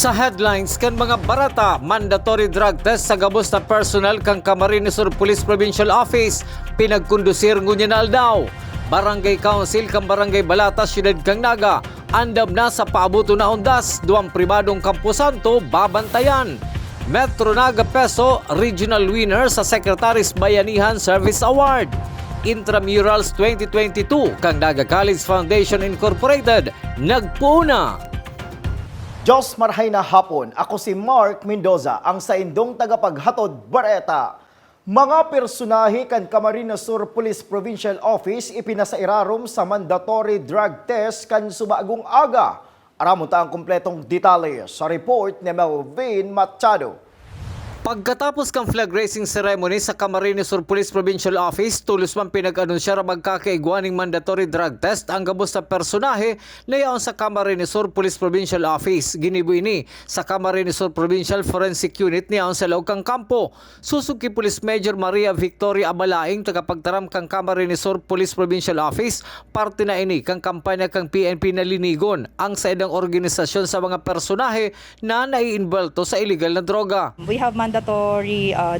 Sa headlines kan mga barata, mandatory drug test sa gabos na personal kang Camarines Sur Police Provincial Office pinagkondusir ngunya na aldaw. Barangay Council kang Barangay Balata Syudad kang Naga andam na sa paabuto na undas duwang pribadong Camposanto babantayan. Metro Naga Peso Regional Winner sa Secretary's Bayanihan Service Award. Intramurals 2022 kang Naga College Foundation Incorporated nagpuna. Diyos marhay na hapon, ako si Mark Mendoza, ang saindong tagapaghatod bareta. Mga personahe kan Camarines Sur Police Provincial Office ipinasairarom sa mandatory drug test kan subagong aga. Aramunta ang kumpletong detalye sa report ni Melvin Machado. Pagkatapos kang flag raising ceremony sa Camarines Sur Police Provincial Office, tulos man pinag-anunsya na magkakaiguaning mandatory drug test ang gabos na personahe na yaon sa Camarines Sur Police Provincial Office. Ginibuy ni sa Camarines Sur Provincial Forensic Unit ni yaon sa Laog kang Kampo. Susuki Police Major Maria Victoria Abalaing tagapagtaram kang Camarines Sur Police Provincial Office, parte na ini kang kampanya kang PNP na linigon ang saidang organisasyon sa mga personahe na naiinvolto sa illegal na droga. We have mandatory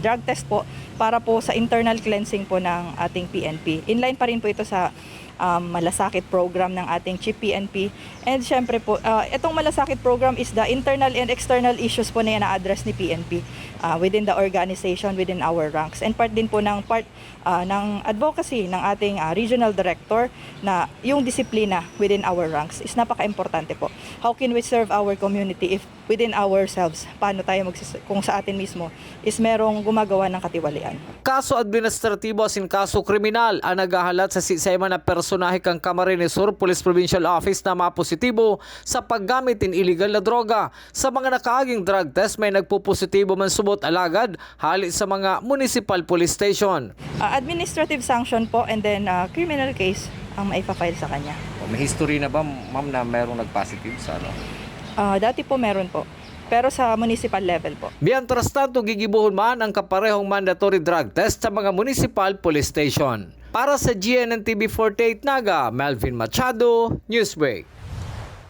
drug test po para po sa internal cleansing po ng ating PNP. Inline pa rin po ito sa malasakit program ng ating Chief PNP. And syempre po, itong malasakit program is the internal and external issues po na na-address ni PNP within the organization, within our ranks. And part din po ng advocacy ng ating regional director na yung disiplina within our ranks is napaka-importante po. How can we serve our community if within ourselves, paano tayo kung sa atin mismo is merong gumagawa ng katiwalian. Kaso administratibo asin kaso kriminal ang naghahalat sa sisayman na personahe kang Camarines Sur Police Provincial Office na mapositibo sa paggamit in illegal na droga. Sa mga nakaaging drug test may nagpupositibo man subot alagad hali sa mga municipal police station. Administrative sanction po and then criminal case ang maipafile sa kanya. May history na ba ma'am na mayroong nagpositive sa ano? Dati po meron po. Pero sa municipal level po. Mientras tanto, gigibuhon man ang kaparehong mandatory drug test sa mga municipal police station. Para sa GNN TV 48 Naga, Melvin Machado, Newsbreak.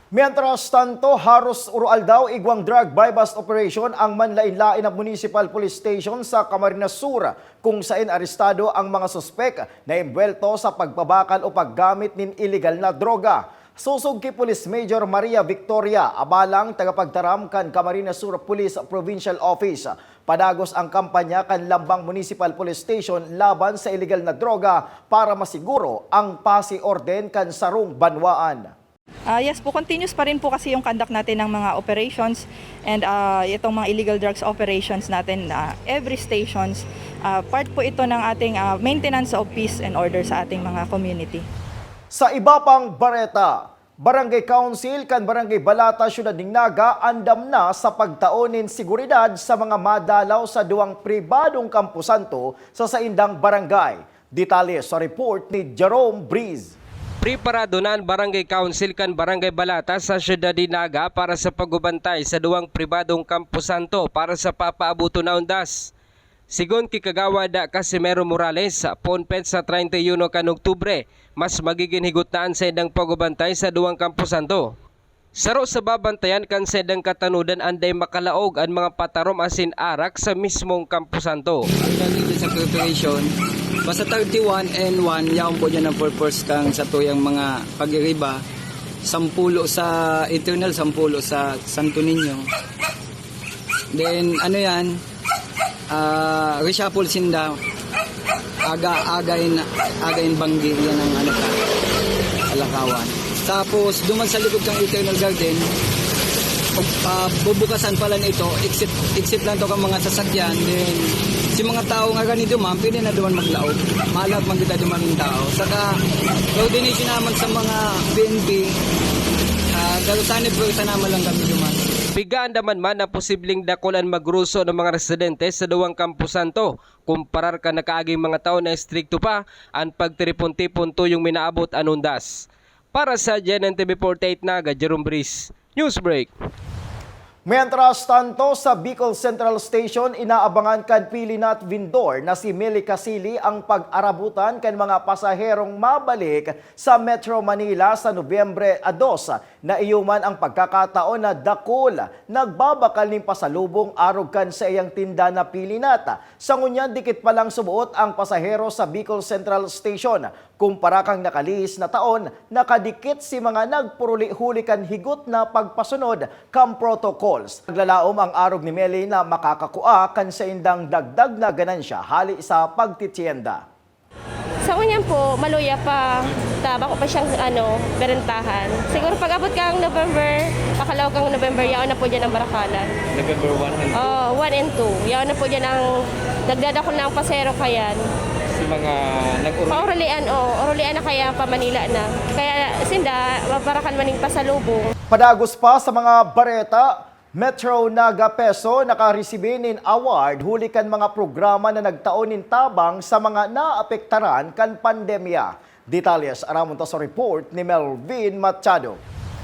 Mientras tanto, haros urual daw igwang drug buy-bust operation ang manlain-lain na municipal police station sa Camarines Sur kung saan arestado ang mga suspek na imbwelto sa pagpabakal o paggamit ng illegal na droga. Susog kay Police Major Maria Victoria abalang tagapagtaram kan Camarines Sur Police Provincial Office. Padagos ang kampanya kan Lambang Municipal Police Station laban sa illegal na droga para masiguro ang pasi-orden kan sarong banwaan. Yes po, continuous pa rin po kasi yung conduct natin ng mga operations and itong mga illegal drugs operations natin every stations. Part po ito ng ating maintenance of peace and order sa ating mga community. Sa iba pang bareta, Barangay Council kan Barangay Balata Syudad ng Naga andam na sa pagtaonin seguridad sa mga madalaw sa duwang pribadong Camposanto sa saindang barangay. Detalye sa report ni Jerome Breeze. Preparado na ang Barangay Council kan Barangay Balata sa Syudad ng Naga para sa pagbantay sa duwang pribadong Camposanto para sa papaabuto na undas. Sigon kikagawa da Casimero Morales sa Ponpet sa 31 kan Oktubre, mas magiging higutaan sa idang pagbantay sa duwang Camposanto. Saro sa babantayan kan sa idang katanudan anday makalaog ang mga patarom asin arak sa mismong Camposanto. Ang dito sa preparation, basta 31 and 1, yaon po dyan ang purpose kang sa tuyang mga pag-iriba, 10 sa Eternal, 10 sa Santo Niño. Then ano yan, reshuffle sinda, again banggi, yan ang ano ka, alakawan. Tapos duman sa likod ng Eternal Garden, bubukasan pala nito, exit lang to kang mga sasakyan. Then si mga tao nga ganito ma'am, pwede na duman maglaog. Malag man kita duman ng tao. Saka coordination naman sa mga PNP, dalutanib ko naman lang kami duman. Bigaan naman man na posibleng dakulan magruso ng mga residente sa duwang Camposanto. Kumparar ka na kaaging mga tao na strikto pa ang pagtiripon-tipon tuyong minaabot anundas. Para sa GNN TV 48 Naga, Jerome Breeze, Newsbreak. Mientras tanto, sa Bicol Central Station, inaabangan kan Pilinat Vindor na si Mili Casili ang pag-arabutan kan mga pasaherong mabalik sa Metro Manila sa Nobyembre 2 na iyuman ang pagkakataon na dakol nagbabakal ning pasalubong arog kan sa iyang tinda na Pilinat. Sa ngunyan, dikit pa lang sumuot ang pasahero sa Bicol Central Station. Kumpara kang nakalihis na taon, nakadikit si mga nagpuruli-huli kan higot na pagpasunod kam protocols. Naglalaom ang arog ni Meli na makakakua kan sa indang dagdag na ganansya hali sa pagtitienda. Sa kanyan po, maluya pa, bako pa siyang berentahan. Siguro pag abot kang November, pakalaw kang November, yaon na po dyan ang barakalan. November 1 and 2. 1 and 2. Yaon na po dyan ang nagdadako ng pasero kayan. Si mga Paurulian, urulian na kaya pa Manila na. Kaya sinda, maparakan maning pasalubong. Padagos pa sa mga bareta, Metro Naga Peso nakaresibin nin award huli kan mga programa na nagtaon nin tabang sa mga naapektaran kan pandemya. Detalles aramon sa report ni Melvin Machado.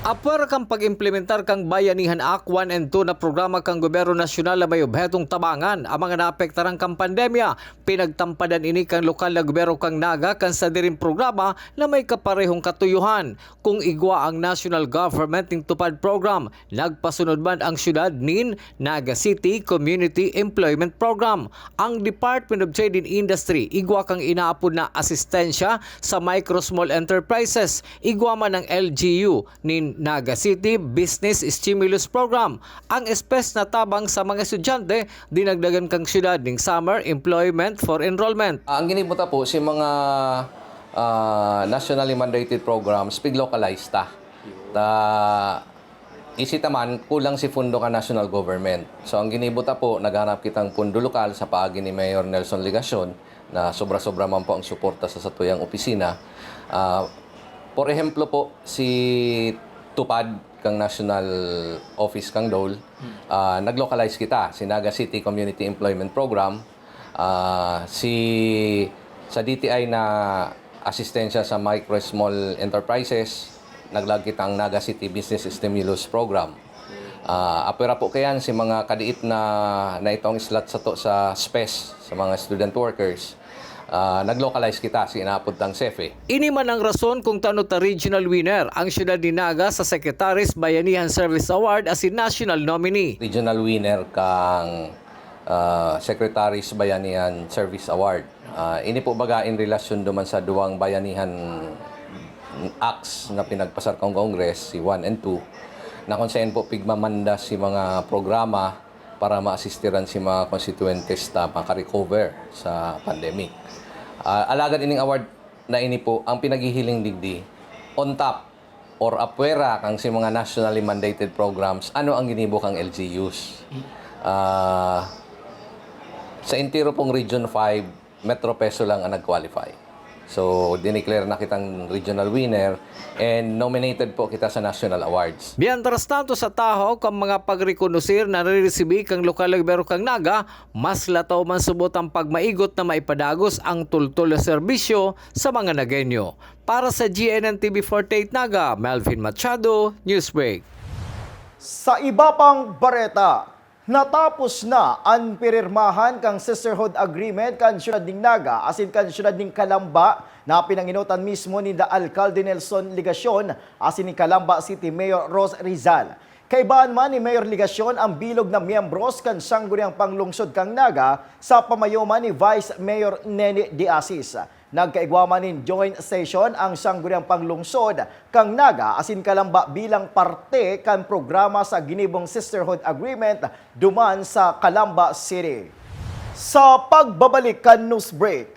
Apwer kang pag-implementar kang Bayanihan Act 1 and 2 na programa kang Gobyerno Nasyonal na may obhetong tabangan ang mga naapektarang kang pandemya. Pinagtampadan ini kang lokal na gobyerno kang Naga kan sa diring programa na may kaparehong katuyuhan. Kung igwa ang national government ning tupad program, nagpasunod man ang syudad nin Naga City Community Employment Program. Ang Department of Trade and Industry, igwa kang inaapod na asistensya sa micro-small enterprises. Igwa man ang LGU nin Naga City Business Stimulus Program. Ang espes na tabang sa mga estudyante, dinagdagan kang syudad ning Summer Employment for Enrollment. Ang ginibuta po si mga nationally mandated programs, pig-localized ta. Isita man, kulang si fundo ka national government. So ang ginibuta po, naghanap kitang pundo lokal sa paagi ni Mayor Nelson Ligacion na sobra-sobra man po ang suporta sa satuyang opisina. For example po, si Tupad kang National Office kang Dole, nag-localize kita, si Naga City Community Employment Program, sa DTI na asistensya sa micro small enterprises, naglag kita ang Naga City Business Stimulus Program. Apera po kayan si mga kadiit na itong slot sa to sa SPES, sa mga student workers. Nag-localize kita, sinapod ng SEFE. Ini man ang rason kung tanong ta regional winner ang syudad ni Naga sa Secretary's Bayanihan Service Award as si national nominee. Regional winner kang Secretary's Bayanihan Service Award. Ini po baga in relasyon duman sa duwang bayanihan acts na pinagpasar kong Congress, si 1 and 2, na kung saan po pigmamanda si mga programa para ma-assistiran si mga constituentes na makarecover sa pandemic. Alagad ining award na ini po ang pinaghihiling digdi on top or apwera kang si mga nationally mandated programs, ano ang ginibo kang LGUs. Sa intero pong Region 5, Metro Peso lang ang nag-qualify. So, dineclare na kitang regional winner and nominated po kita sa national awards. Mientras tanto sa Tahoe, kang mga pagrekonusir na nare-resibi kang lokal na gobyerno kang Naga, mas lataw man subot ang pagmaigot na maipadagos ang tultol na serbisyo sa mga Nagenyo. Para sa GNN TV 48 Naga, Melvin Machado, Newsbreak. Sa iba pang bareta, natapos na ang pirirmahan kang Sisterhood Agreement kan syudad ning Naga asin kan syudad ning Calamba na pinanginutan mismo ni da Alcalde Nelson Ligacion asin ni Calamba City Mayor Ros Rizal. Kaibaan man ni Mayor Ligacion ang bilog na miyembros kan sangguniang panglungsod kang Naga sa pamayoman ni Vice Mayor Nene De Asis. Nagkaigwaman nin joint session ang sangguniang panglungsod kang Naga asin Calamba bilang parte kan programa sa ginibong Sisterhood Agreement duman sa Calamba City. Sa pagbabalik kan Newsbreak,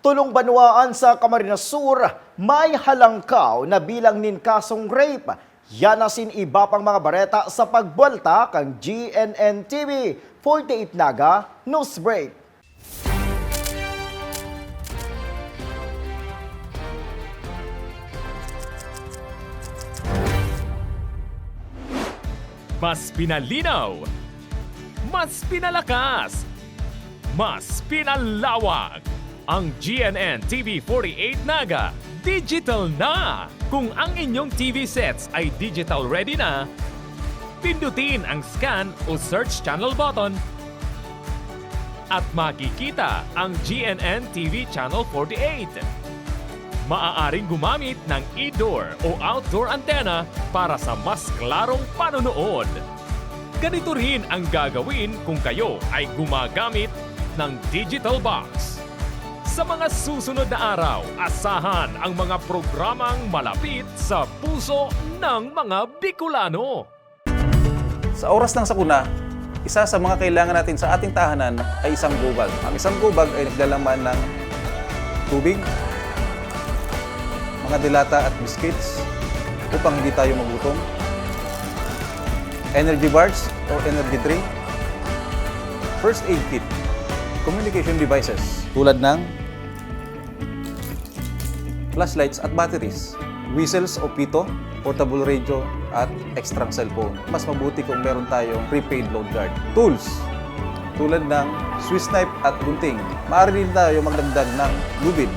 tulong banwaan sa Camarines Sur may halangkaw na bilang nin kasong rape. Yan asin iba pang mga bareta sa pagbuelta kang GNN TV 48 Naga Newsbreak. Mas pinalinaw, mas pinalakas, mas pinalawak. Ang GNN TV 48 Naga, digital na! Kung ang inyong TV sets ay digital ready na, pindutin ang scan o search channel button at makikita ang GNN TV Channel 48. Maaaring gumamit ng indoor o outdoor antenna para sa mas klarong panonood. Ganito rin ang gagawin kung kayo ay gumagamit ng digital box. Sa mga susunod na araw, asahan ang mga programang malapit sa puso ng mga Bicolano. Sa oras ng sakuna, isa sa mga kailangan natin sa ating tahanan ay isang go bag. Ang isang go bag ay naglalaman ng tubig, mga dilata at biscuits upang hindi tayo magutom, energy bars or energy drink, first aid kit, communication devices tulad ng flashlights at batteries, whistles o pito, portable radio at extra cellphone. Mas mabuti kung meron tayong prepaid load guard. Tools tulad ng Swiss knife at gunting. Maaari din tayo magdagdag ng lubid.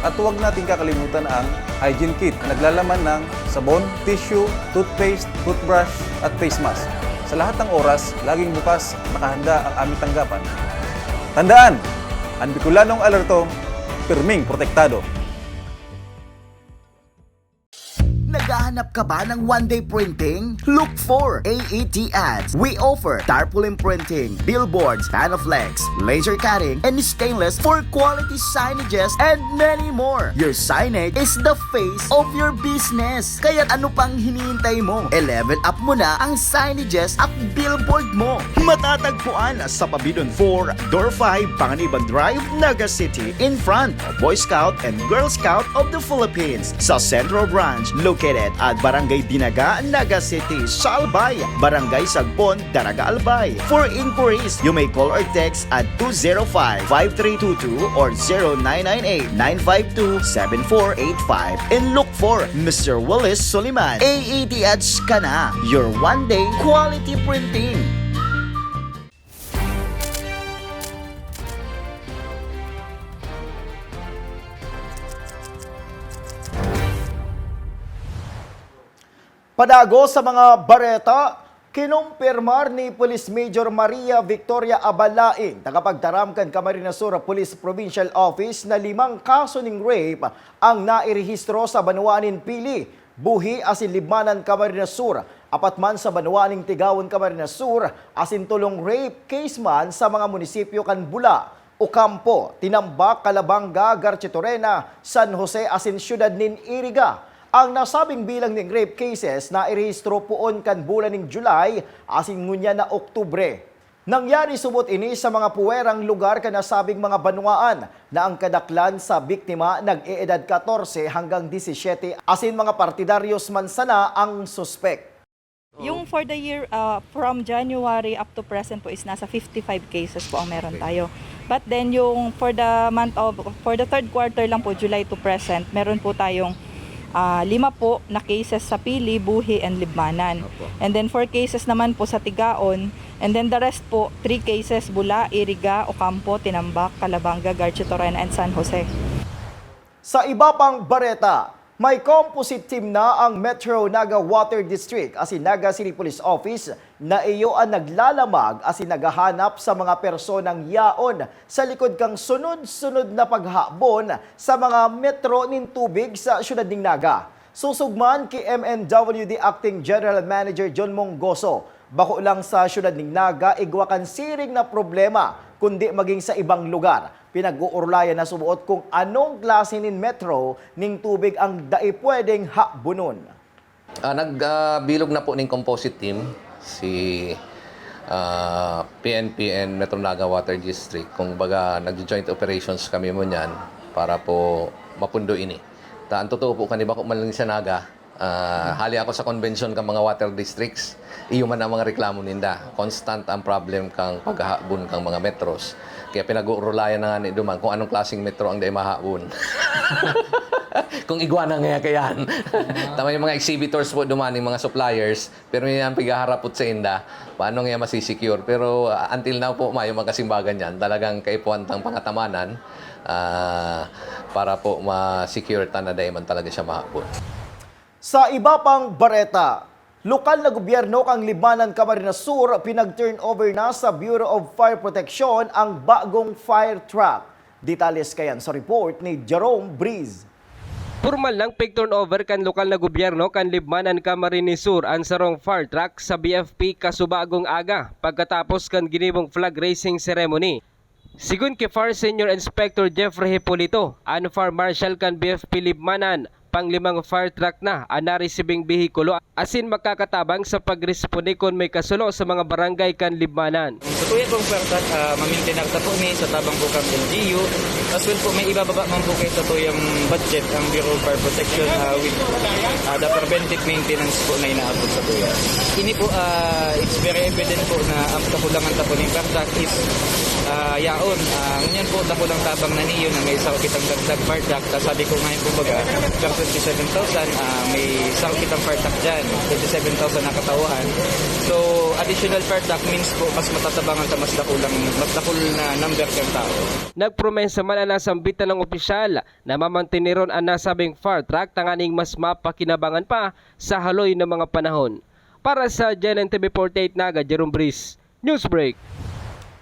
At huwag natin kakalimutan ang hygiene kit na naglalaman ng sabon, tissue, toothpaste, toothbrush at face mask. Sa lahat ng oras, laging bukas, nakahanda ang aming tanggapan. Tandaan, ang Bicolanong alerto, pirming protektado. Naghahanap ka ba ng one-day printing? Look for AET Ads. We offer tarpaulin printing, billboards, panflex, laser cutting, and stainless for quality signages and many more. Your signage is the face of your business. Kaya ano pang hinihintay mo? I-level up mo na ang signages at billboard mo. Matatagpuan sa Pabidon 4, Door 5, Panganiban Drive, Naga City, in front of Boy Scout and Girl Scout of the Philippines. Sa Central Branch, located at Barangay Dinaga, Naga City, Salbay, Barangay Sagpon, Daraga Albay. For inquiries, you may call or text at 205-5322 or 0998-952-7485 and look for Mr. Willis Soliman. AET Ads ka na, your one-day quality printing. Padago sa mga bareta, kinumpirmar ni Police Major Maria Victoria Abalaing, tagapagtaramkan Camarines Sur Police Provincial Office na 5 kaso ng rape ang nairehistro sa Banuanin Pili, Buhi asin Libmanan Camarines Sur, 4 man sa Banuaning Tigawan Camarines Sur, asin tulong rape case man sa mga munisipyo kan Bula, Ocampo, Tinambak, Calabanga, Garchitorena, San Jose asin siyudad nin Iriga. Ang nasabing bilang ng rape cases na irehistro poon kan bulan ng July asin ngunya na Oktubre. Nangyari subot ini sa mga puwerang lugar kan nasabing mga banwaan na ang kadaklan sa biktima nag-eedad 14 hanggang 17 asin mga partidaryos man sana ang suspek. Yung for the year from January up to present po is nasa 55 cases po ang meron tayo. But then yung for the third quarter lang po, July to present, meron po tayong 5 po na cases sa Pili, Buhi, and Libmanan. And then 4 cases naman po sa Tigaon. And then the rest po, 3 cases Bula, Iriga, Ocampo, Tinambak, Calabanga, Garchitorena, and San Jose. Sa iba pang bareta, may composite team na ang Metro Naga Water District asin Naga City Police Office na iyo ang naglalamag asin naghahanap sa mga personang yaon sa likod kang sunod-sunod na paghabon sa mga metro nin tubig sa syudad ning Naga. Susugman ki MNWD Acting General Manager John Mongoso, bako lang sa syudad ning Naga igwakan siring na problema kundi maging sa ibang lugar. Pinag-uurlayan na subuot kung anong klase nin metro ning tubig ang dai pwedeng habunon. Nagbilog na po ng composite team si PNP and Metro Naga Water District. Kung baga nag-joint operations kami mo niyan para po mapundo ini. Ang totoo po kanina ko man lang sa Naga, hali ako sa convention kang mga water districts, iyo man ang mga reklamo ninda. Constant ang problem kang paghahabon kang mga metros. Kaya pinag-uurulayan na nga ni Duman kung anong klaseng metro ang day mahabon. Kung iguana nga kayan. Tama yung mga exhibitors po Duman, yung mga suppliers, pero yan pigaharapot sa inda, paano nga masisecure. Pero until now po, may magkasimbagan yan. Talagang kaipuantang pangatamanan para po ma-secure ta na day man talaga siya mahabon. Sa iba pang bareta, Lokal na gobyerno kang Libmanan, Camarines Sur, pinag-turnover na sa Bureau of Fire Protection ang bagong fire truck. Detalles kayan sa report ni Jerome Breeze. Formal ng pig-turnover kan lokal na gobyerno kan Libmanan, Camarines Sur ang sarong fire truck sa BFP kasubagong aga pagkatapos kan ginibong flag raising ceremony. Sigun kay Fire Senior Inspector Jeffrey Hipolito, ang Fire Marshal kan BFP Libmanan, panglimang fire truck na ang naresibing bihikulo asin makakatabang sa pagresponde kung may kasulo sa mga barangay kan Libmanan. Sa tuya pong fire truck, mamintinar ta po ni sa tabang bukang LGU. As well po, may ibababa man po kayo sa tuyang budget ang Bureau of Fire Protection with the preventive maintenance po na inaabot sa tuya. Ini po, it's very evident po na ang kakulangan ta po ng fire truck is yaon. Ngunyan po, dakulang tabang na niyo na may isa kitang dagdag fire truck. Sabi ko ngayon po baga, 27,000, may isang kitang fire truck dyan. 27,000 na katauhan. So, additional fire truck means po, mas matatabangan ta mas dakul na number kang tao. Nagpromesa man ang nasambitan ng opisyal na mamantiniron ang nasabing fire truck tanganing mas mapakinabangan pa sa haloy ng mga panahon. Para sa GNN TV 48 Naga, Jerome Breeze, Newsbreak.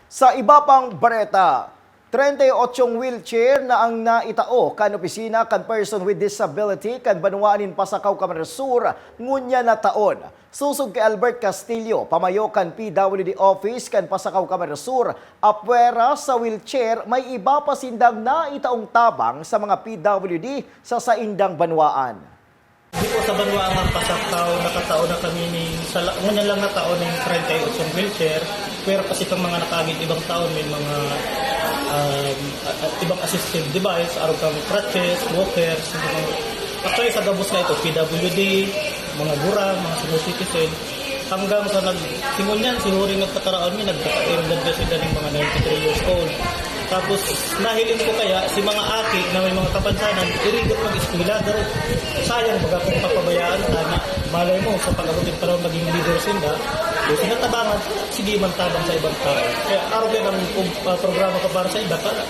Sa iba pang bareta, 38 wheelchair na ang naitao kan opisina kan person with disability kan Banwanin Pasakaw, Camarines Sur ngunya na taon. Susog kay Albert Castillo, pamayo kan PWD office kan Pasakaw, Camarines Sur, apwera sa wheelchair may iba pa sindang naitaong tabang sa mga PWD sa saindang Banwaan. Di po sa Banwaan ng Pasakaw, nakatao na kami ngunya lang na taon ng 38 wheelchair, pero kasi pang mga nakagit ibang taon may mga ibang assistive device, araw kang crutches, walkers, actually sa gabos na ito, PWD, mga gurang, mga senior citizen, hanggang sa nagsimon yan, si Huring nagkataraon niya, nagkaka-irandad na sila ng mga 93 years old. Tapos nahilin ko kaya si mga aki na may mga kapansanan, irigot mag-eskwela, pero sayang baga kung papabayaan ka na malay mo sa pag-abutin pa rin maging leader sila, yung sinatabangan, sige man tabang sa ibang tao. Kaya araw din ang programa ko para sa iba, para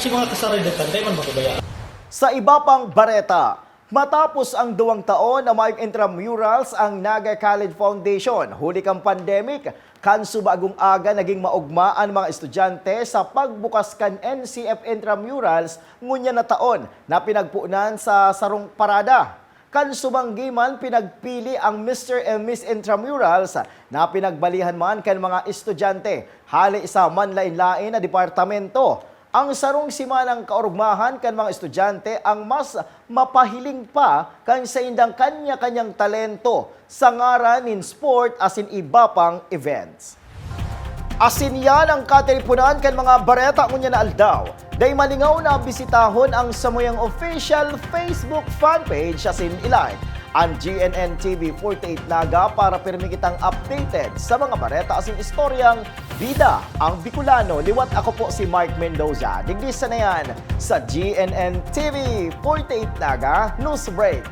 si mga kasaridetan, dahil man mapabayaan. Sa iba pang bareta, matapos ang 2 taon na may intramurals ang Naga College Foundation, huli kang pandemic, kanso bagong aga naging maugmaan mga estudyante sa pagbukas kan NCF intramurals ngunya na taon na pinagpuunan sa sarong parada. Kanso banggiman pinagpili ang Mr. and Miss Intramurals na pinagbalihan man kan mga estudyante hali sa manlain-lain na departamento. Ang sarong simanang kaurugmahan kan mga estudyante ang mas mapahiling pa kan sa indang kanya-kanyang talento sa ngaran in sport asin iba pang events. Asin yan ang katilipunan kan mga bareta ngunya na aldaw. Day malingaw na bisitahon ang samuyang official Facebook fanpage asin ilike ang GNN TV 48 Naga para pirmi kitang updated sa mga bareta asin istoryang bida ang Bicolano. Liwat ako po si Mark Mendoza. Digdisa na yan sa GNN TV 48 Naga News Break.